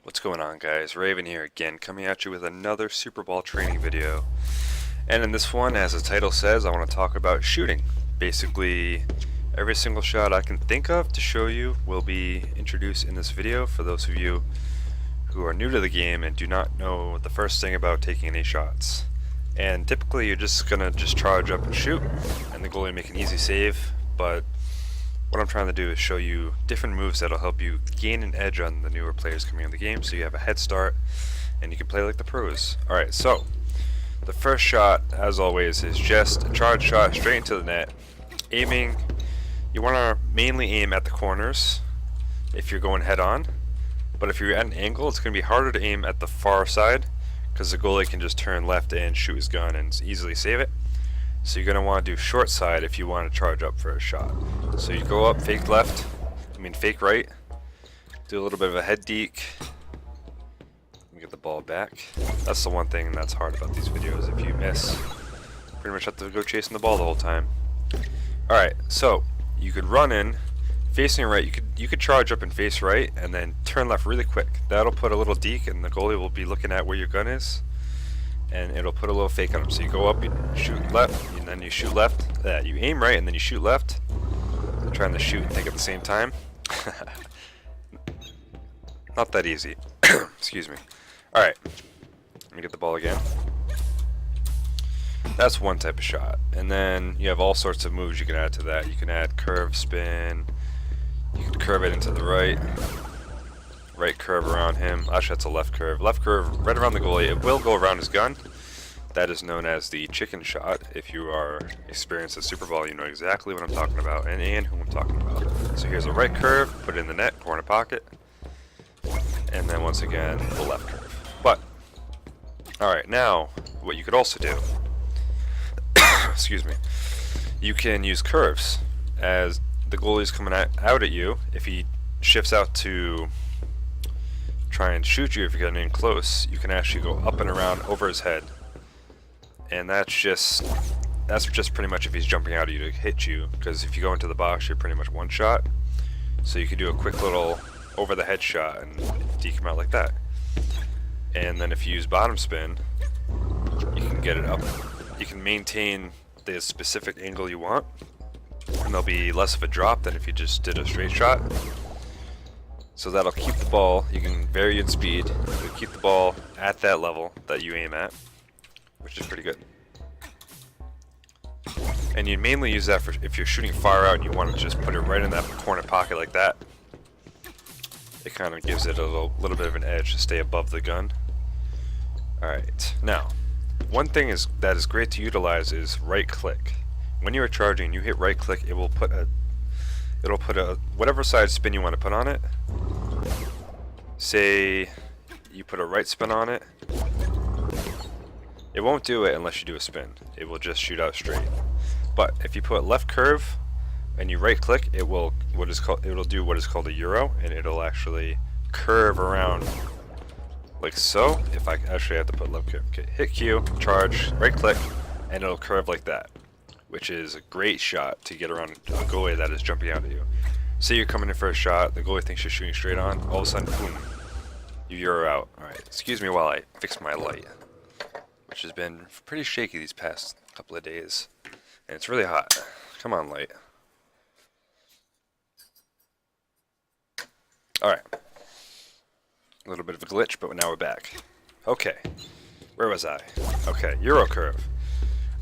What's going on, guys? Raven here again, coming at you with another Supraball training video. And in this one, as the title says, I want to talk about shooting. Basically, every single shot I can think of to show you will be introduced in this video for those of you who are new to the game and do not know the first thing about taking any shots. And typically you're just gonna charge up and shoot, and the goalie will make an easy save, but what I'm trying to do is show you different moves that'll help you gain an edge on the newer players coming in the game, so you have a head start and you can play like the pros. Alright, so the first shot, as always, is just a charge shot straight into the net. Aiming, you want to mainly aim at the corners if you're going head on, but if you're at an angle, it's going to be harder to aim at the far side because the goalie can just turn left and shoot his gun and easily save it. So you're going to want to do short side if you want to charge up for a shot. So you go up, fake right, do a little bit of a head deke, and get the ball back. That's the one thing that's hard about these videos. If you miss, pretty much have to go chasing the ball the whole time. Alright, so you could run in, facing right, you could charge up and face right, and then turn left really quick. That'll put a little deke, and the goalie will be looking at where your gun is, and it'll put a little fake on him. So you go up, you shoot left, and then you shoot left. You aim right, and then you shoot left. I'm trying to shoot and think at the same time. Not that easy. Excuse me. Alright, let me get the ball again. That's one type of shot. And then you have all sorts of moves you can add to that. You can add curve, spin. You can curve it into the right. Right curve around him. Actually, that's a left curve. Left curve right around the goalie. It will go around his gun. That is known as the chicken shot. If you are experienced at Supraball, you know exactly what I'm talking about and who I'm talking about. So here's a right curve, put it in the net, corner pocket, and then once again the left curve. But alright, now what you could also do, excuse me, you can use curves as the goalie's coming out at you. If he shifts out to try and shoot you, if you're getting in close, you can actually go up and around over his head. And that's just pretty much if he's jumping out at you to hit you, because if you go into the box, you're pretty much one shot. So you can do a quick little over the head shot and deke him out like that. And then if you use bottom spin, you can get it up. You can maintain the specific angle you want, and there'll be less of a drop than if you just did a straight shot. So that'll keep the ball, you can vary in speed, you'll keep the ball at that level that you aim at, which is pretty good. And you mainly use that for if you're shooting far out and you want to just put it right in that corner pocket like that. It kind of gives it a little bit of an edge to stay above the gun. Alright, now, one thing that is great to utilize is right click. When you are charging, you hit right click, it'll put a whatever side spin you want to put on it. Say you put a right spin on it. It won't do it unless you do a spin. It will just shoot out straight. But if you put left curve and you right click, it will do what is called a gyro, and it'll actually curve around like so. If I actually have to put left curve, okay, hit Q, charge, right click, and it'll curve like that, which is a great shot to get around a goalie that is jumping out at you. Say you're coming in for a shot, the goalie thinks you're shooting straight on, all of a sudden, boom, you gyro out. Alright, excuse me while I fix my light, which has been pretty shaky these past couple of days, and it's really hot. Come on, light. Alright, a little bit of a glitch, but now we're back. Okay, where was I? Okay, gyro curve.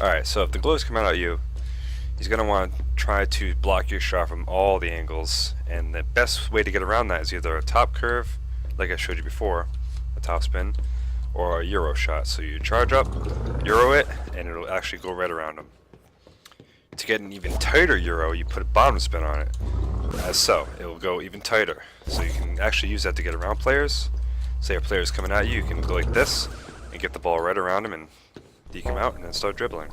Alright, so if the goalie's come out at you, he's going to want to try to block your shot from all the angles, and the best way to get around that is either a top curve, like I showed you before, a top spin, or a gyro shot. So you charge up, gyro it, and it'll actually go right around him. To get an even tighter gyro, you put a bottom spin on it, as so. It will go even tighter. So you can actually use that to get around players. Say a player's coming at you, you can go like this, and get the ball right around him, and deke him out, and then start dribbling.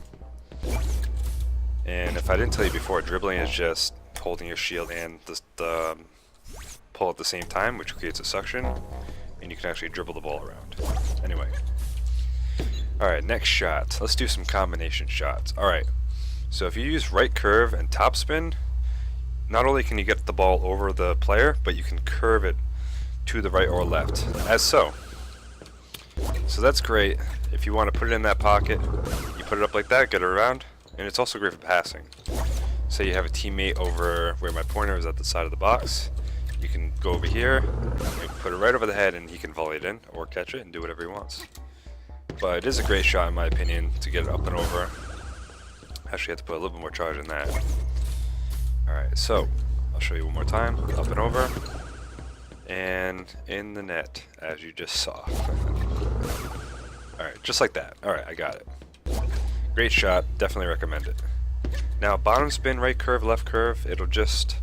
And if I didn't tell you before, dribbling is just holding your shield and the pull at the same time, which creates a suction, and you can actually dribble the ball around. Anyway. Alright, next shot. Let's do some combination shots. Alright, so if you use right curve and top spin, not only can you get the ball over the player, but you can curve it to the right or left, as so. So that's great. If you want to put it in that pocket, you put it up like that, get it around, and it's also great for passing. Say you have a teammate over where my pointer is at the side of the box, you can go over here, and put it right over the head, and he can volley it in, or catch it, and do whatever he wants. But it is a great shot in my opinion to get it up and over. Actually, have to put a little bit more charge in that. Alright, so I'll show you one more time. Up and over. And in the net, as you just saw. Alright, just like that. Alright, I got it. Great shot. Definitely recommend it. Now, bottom spin, right curve, left curve, it'll just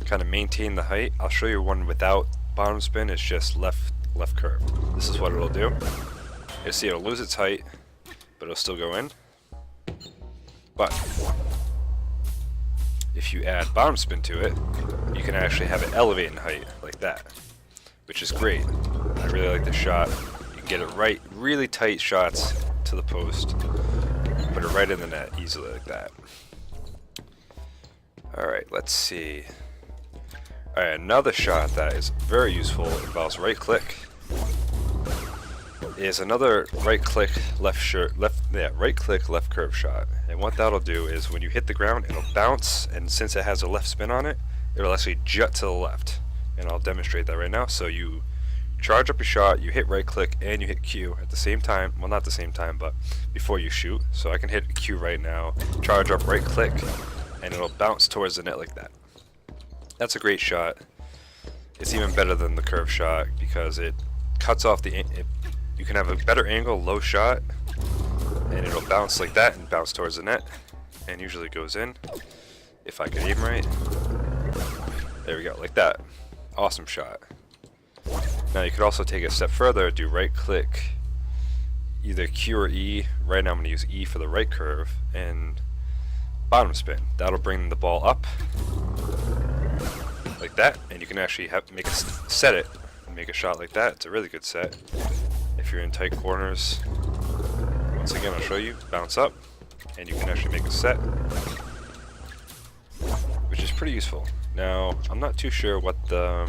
kind of maintain the height. I'll show you one without bottom spin. It's just left curve. This is what it'll do. You'll see it'll lose its height, but it'll still go in. But if you add bottom spin to it, you can actually have it elevate in height like that, which is great. I really like this shot. You can get it right, really tight shots to the post. Put it right in the net easily like that. Alright, let's see. Alright, another shot that is very useful, involves right click. Is another right click right click left curve shot. And what that'll do is when you hit the ground, it'll bounce, and since it has a left spin on it, it'll actually jut to the left. And I'll demonstrate that right now. So you charge up your shot, you hit right click, and you hit Q at the same time. Well, not the same time, but before you shoot. So I can hit Q right now, charge up right click, and it'll bounce towards the net like that. That's a great shot. It's even better than the curve shot because it cuts off the... You can have a better angle, low shot, and it'll bounce like that and bounce towards the net, and usually goes in, if I can aim right. There we go, like that. Awesome shot. Now you could also take it a step further, do right click, either Q or E. Right now I'm going to use E for the right curve, and bottom spin. That'll bring the ball up, like that, and you can actually set it, and make a shot like that. It's a really good set. If you're in tight corners, once again I'll show you, bounce up, and you can actually make a set, which is pretty useful. Now, I'm not too sure what the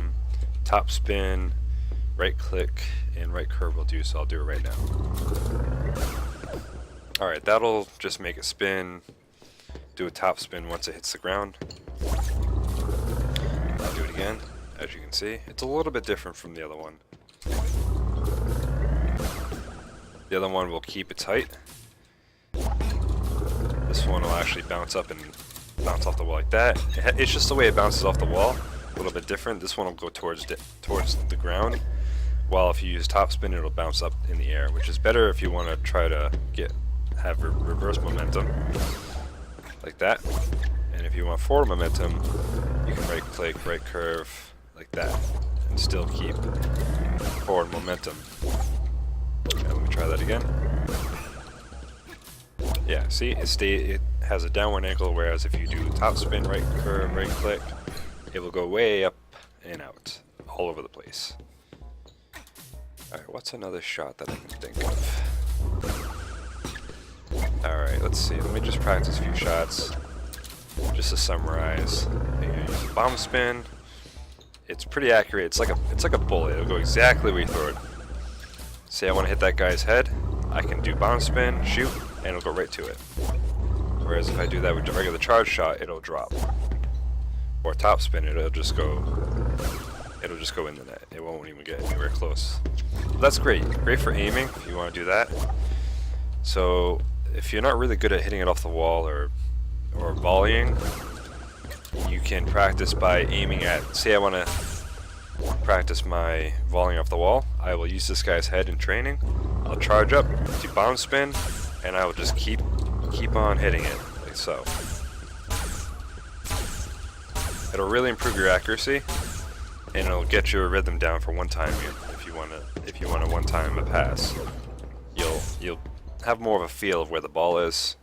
top spin, right click, and right curve will do, so I'll do it right now. Alright, that'll just make it spin, do a top spin once it hits the ground. I'll do it again, as you can see. It's a little bit different from the other one. The other one will keep its height. This one will actually bounce up and bounce off the wall like that. It's just the way it bounces off the wall, a little bit different. This one will go towards the ground, while if you use top spin, it'll bounce up in the air, which is better if you want to try to have reverse momentum, like that. And if you want forward momentum, you can right click, right curve, like that, and still keep forward momentum. Now let me try that again. Yeah, see, it has a downward angle, whereas if you do top spin, right curve, right click, it will go way up and out, all over the place. Alright, what's another shot that I can think of? Alright, let's see, let me just practice a few shots, just to summarize. You use a bomb spin. It's pretty accurate, it's like a bullet, it'll go exactly where you throw it. Say I want to hit that guy's head, I can do bomb spin, shoot, and it'll go right to it. Whereas if I do that with a regular charge shot, it'll drop. Or top spin, it'll just go in the net. It won't even get anywhere close. But that's great. Great for aiming if you want to do that. So if you're not really good at hitting it off the wall or volleying, you can practice by aiming at, say I want to practice my volleying off the wall, I will use this guy's head in training. I'll charge up, do bomb spin, and I will just keep on hitting it, like so. It'll really improve your accuracy, and it'll get your rhythm down for one time. If you want to one time a pass, you'll have more of a feel of where the ball is.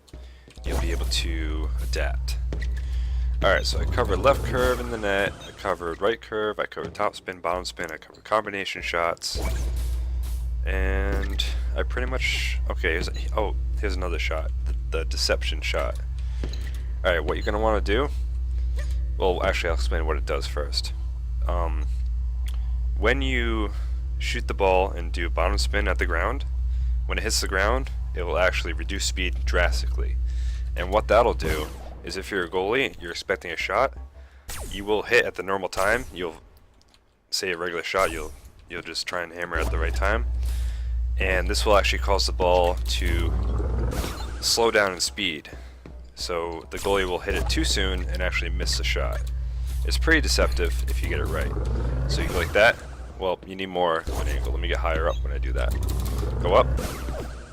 You'll be able to adapt. Alright, so I covered left curve in the net, I covered right curve, I covered top spin, bottom spin, I covered combination shots, and I pretty much, okay, here's another shot, the deception shot. Alright, what you're going to want to do, well actually I'll explain what it does first. when you shoot the ball and do bottom spin at the ground, when it hits the ground, it will actually reduce speed drastically. And what that'll do is, if you're a goalie, you're expecting a shot, you will hit at the normal time. You'll say a regular shot, you'll just try and hammer at the right time, and this will actually cause the ball to slow down in speed. So the goalie will hit it too soon and actually miss the shot. It's pretty deceptive if you get it right. So you go like that. Well, you need more of an angle. Let me get higher up when I do that. Go up,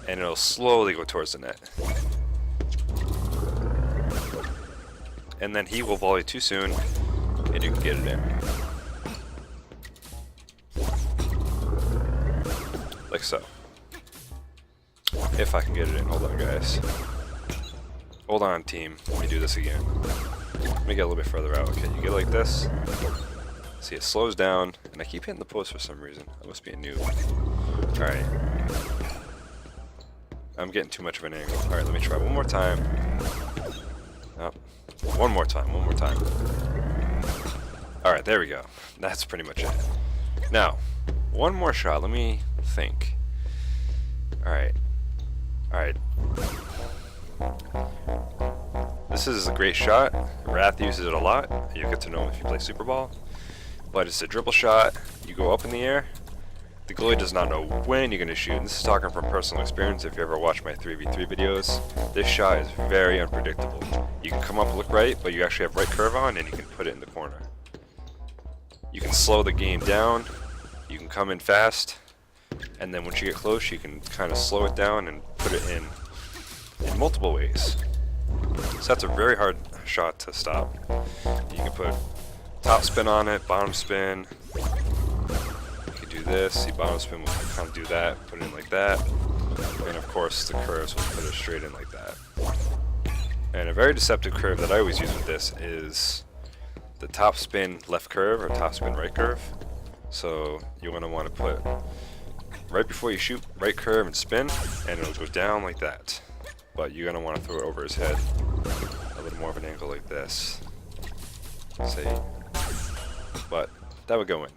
and it'll slowly go towards the net. And then he will volley too soon, and you can get it in. Like so. If I can get it in. Hold on, guys. Hold on, team. Let me do this again. Let me get a little bit further out. Okay, you get like this. See, it slows down, and I keep hitting the post for some reason. I must be a noob. Alright. I'm getting too much of an angle. Alright, let me try one more time. Oh. One more time. Alright, there we go. That's pretty much it. Now, one more shot. Let me think. Alright. This is a great shot. Wrath uses it a lot. You'll get to know him if you play Supraball. But it's a dribble shot. You go up in the air. The goalie does not know when you're going to shoot. And this is talking from personal experience. If you ever watch my 3v3 videos, this shot is very unpredictable. You can come up, look right, but you actually have right curve on, and you can put it in the corner. You can slow the game down. You can come in fast. And then once you get close, you can kind of slow it down and put it in multiple ways. So that's a very hard shot to stop. You can put top spin on it, bottom spin. You can do this. See, bottom spin will kind of do that, put it in like that. And of course, the curves will put it straight in like that. And a very deceptive curve that I always use with this is the top spin left curve or top spin right curve. So you want to put right before you shoot, right curve and spin, and it'll go down like that. But you're going to want to throw it over his head a little more of an angle like this. See? But that would go in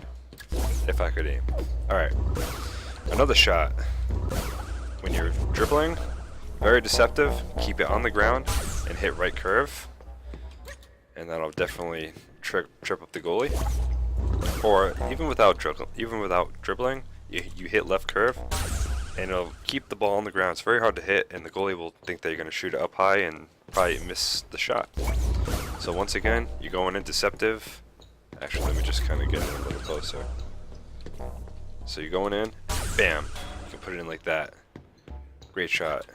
if I could aim. Alright. Another shot. When you're dribbling, very deceptive. Keep it on the ground and hit right curve. And that'll definitely trip up the goalie. Or even without dribbling, you hit left curve, and it'll keep the ball on the ground. It's very hard to hit, and the goalie will think that you're going to shoot it up high and probably miss the shot. So once again, you're going in deceptive. Actually, let me just kind of get it a little closer. So you're going in, bam, you can put it in like that. Great shot.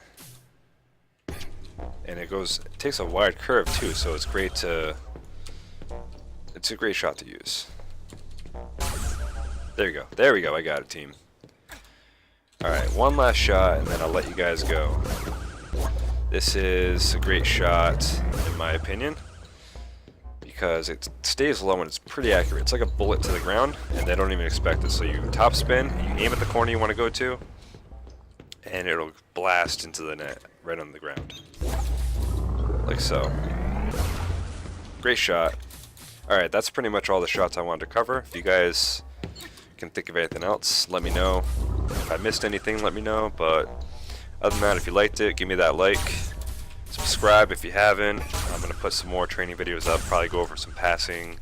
And it takes a wide curve too, so it's a great shot to use. There you go. There we go. I got it, team. Alright, one last shot, and then I'll let you guys go. This is a great shot, in my opinion, because it stays low and it's pretty accurate. It's like a bullet to the ground, and they don't even expect it. So you top spin, you aim at the corner you want to go to, and it'll blast into the net right on the ground. Like so. Great shot. Alright, that's pretty much all the shots I wanted to cover. If you guys can think of anything else, let me know. If I missed anything, let me know. But other than that, if you liked it, give me that like. Subscribe if you haven't. I'm going to put some more training videos up, probably go over some passing,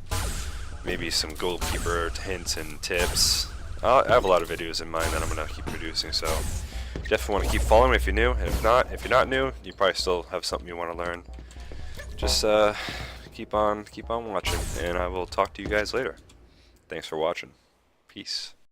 maybe some goalkeeper hints and tips. I have a lot of videos in mind that I'm going to keep producing, so definitely want to keep following me if you're new. And if you're not new, you probably still have something you want to learn. Just keep on watching, and I will talk to you guys later. Thanks for watching. Peace.